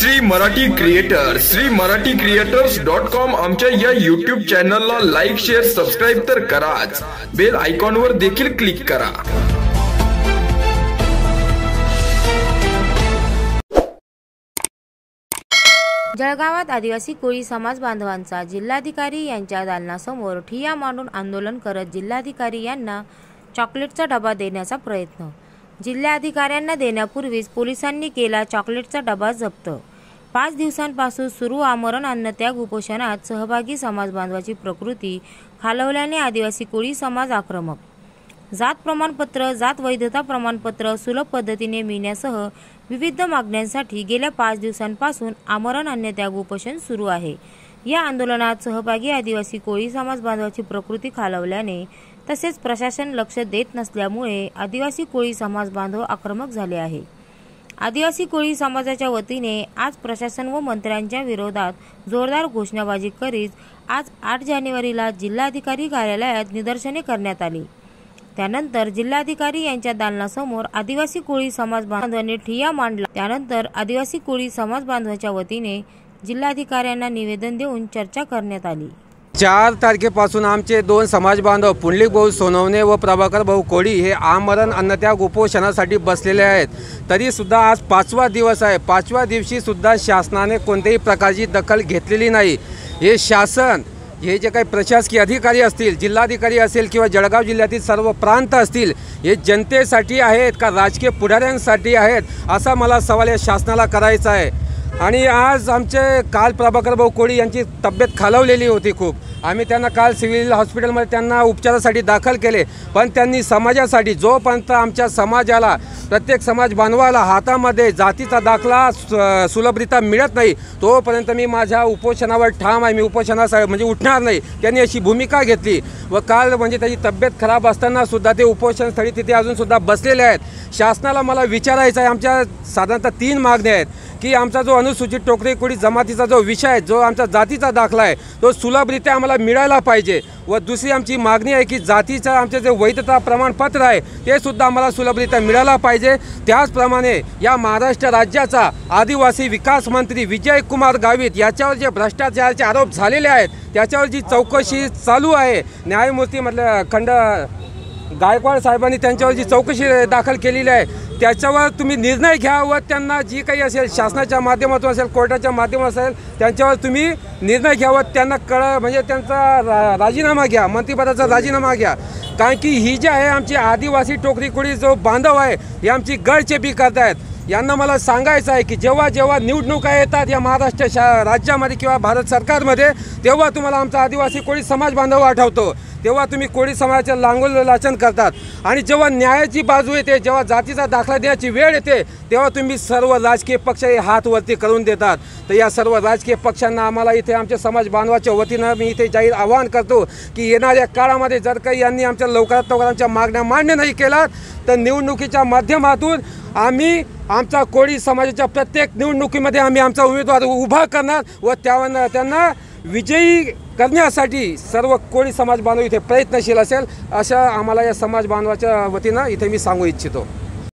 श्री मराठी क्रिएटर्स.com आमच्या या YouTube चॅनलला लाईक शेअर सबस्क्राइब तर कराच, बेल आयकॉनवर देखील क्लिक करा। जळगावात आदिवासी कोळी समाज बांधवांचा जिल्हाधिकारी यांच्या दालनासमोर ठिय्या मांडून आंदोलन करत जिल्हाधिकारी यांना चॉकलेटचा डबा देण्याचा प्रयत्न। जिल्हाधिकाऱ्यांना देण्यापूर्वीच पोलिसांनी केला चॉकलेटचा डबा जप्त। 5 दिवसांपासून सुरू आमरण अन्नत्याग उपोषणात सहभागी समाज बांधवाची प्रकृती खालवल्याने आदिवासी कोळी समाज आक्रमक। जात प्रमाणपत्र, जात वैधता प्रमाणपत्र सुलभ पद्धतीने मिळण्यासह विविध मागण्यांसाठी गेल्या 5 दिवसांपासून आमरण अन्नत्याग उपोषण सुरू आहे। या आंदोलनात सहभागी आदिवासी कोळी समाज बांधवाची प्रकृती खालवल्याने तसेच प्रशासन लक्ष देत नसल्यामुळे आदिवासी कोळी समाज बांधव आक्रमक झाले आहे। आदिवासी कोळी समाजाच्या वतीने आज प्रशासन व मंत्र्यांच्या विरोधात जोरदार घोषणाबाजी करीत आज 8 जानेवारीला जिल्हाधिकारी कार्यालयात निदर्शने करण्यात आली। त्यानंतर जिल्हाधिकारी यांच्या दालनासमोर आदिवासी कोळी समाज बांधवांनी ठिय्या मांडला। त्यानंतर आदिवासी कोळी समाज बांधवांच्या वतीने जिल्हाधिकाऱ्यांना निवेदन देऊन चर्चा करण्यात आली। 4 तारखेपासून आमचे 2 समाज बांधव पुंडलिक भाऊ सोनवणे व प्रभाकर भाऊ कोळी हे आमरण अन्नत्याग उपोषणासाठी बसलेले आहेत। तरी सुद्धा आज 5वा दिवस आहे। 5व्या दिवशी सुद्धा शासनाने कोणत्याही प्रकारची दखल घेतलेली नाही। हे शासन, हे जे काही प्रशासकीय अधिकारी असतील, जिल्हाधिकारी असेल किंवा जळगाव जिल्ह्यातील सर्व प्रांत असतील, हे जनतेसाठी आहेत का राजकीय पुढाऱ्यांसाठी आहेत, असा मला सवाल या शासनाला करायचा आहे। आणि आज आमचे काल प्रभाकर भाऊ कोळी यांची तब्येत खालावलेली होती खूप। आम्ही त्यांना काल सिव्हिल हॉस्पिटलमध्ये त्यांना उपचारासाठी दाखल केले, पण त्यांनी समाजासाठी, जोपर्यंत आमच्या समाजाला, प्रत्येक समाज बांधवाला हातामध्ये जातीचा दाखला सुलभरित्या मिळत नाही तोपर्यंत मी माझ्या उपोषणावर ठाम आहे। मी उपोषणासाठी म्हणजे उठणार नाही। त्यांनी अशी भूमिका घेतली व काल म्हणजे त्याची तब्येत खराब असताना सुद्धा ते उपोषणस्थळी तिथे अजूनसुद्धा बसलेले आहेत। शासनाला मला विचारायचं आहे, आमच्या साधारणतः 3 मागण्या आहेत की आमचा जो अनुसूचित टोकरी कोळी जमातीचा जो विषय आहे, जो आमचा जातीचा दाखला आहे, तो सुलभरित्या आम्हाला मिळायला पाहिजे। व दुसरी आमची मागणी आहे की जातीचं आमचे जे वैधता प्रमाणपत्र आहे ते सुद्धा आम्हाला सुलभरित्या मिळायला पाहिजे। त्याचप्रमाणे या महाराष्ट्र राज्याचा आदिवासी विकास मंत्री विजय कुमार गावित याच्यावर जे भ्रष्टाचाराचे आरोप झालेले आहेत त्याच्यावर जी चौकशी चालू आहे, न्यायमूर्ती खंड गायकवाड साहेबांनी त्यांच्यावर जी चौकशी दाखल केलेली आहे त्याच्यावर तुम्ही निर्णय घ्या व त्यांना जी काही असेल शासनाच्या माध्यमातून असेल, कोर्टाच्या माध्यमातून असेल, त्यांच्यावर तुम्ही निर्णय घ्या व त्यांना म्हणजे त्यांचा राजीनामा घ्या, मंत्रिपदाचा राजीनामा घ्या। कारण की ही जी आहे आमची आदिवासी टोकरी कोळी जो बांधव आहे हे आमची गळचेपी करत आहेत। यांना मला सांगायचं आहे की जेव्हा जेव्हा निवडणुका येतात या महाराष्ट्र राज्यामध्ये किंवा भारत सरकारमध्ये, तेव्हा तुम्हाला आमचा आदिवासी कोळी समाज बांधव आठवतो, तेव्हा तुम्ही कोळी समाजाचे लांगोल लाचन करतात। आणि जेव्हा न्यायाची बाजू येते, जेव्हा जातीचा दाखला देण्याची वेळ येते, तेव्हा तुम्ही सर्व राजकीय पक्ष हे हात वरती करून देतात। तर या सर्व राजकीय पक्षांना आम्हाला इथे आमच्या समाज बांधवाच्या वतीनं मी इथे जाहीर आवाहन करतो की येणाऱ्या काळामध्ये जर काही यांनी आमच्या लवकरात लवकर आमच्या मागण्या मान्य नाही केलात तर निवडणुकीच्या माध्यमातून आम्ही आमचा कोळी समाजाच्या प्रत्येक निवडणुकीमध्ये आम्ही आमचा उमेदवार उभा करणार व त्यांना विजयी करण्यासाठी सर्व कोळी समाज बांधव इथे प्रयत्नशील असेल, अशा आम्हाला या समाज बांधवाच्या वतीनं इथे मी सांगू इच्छितो।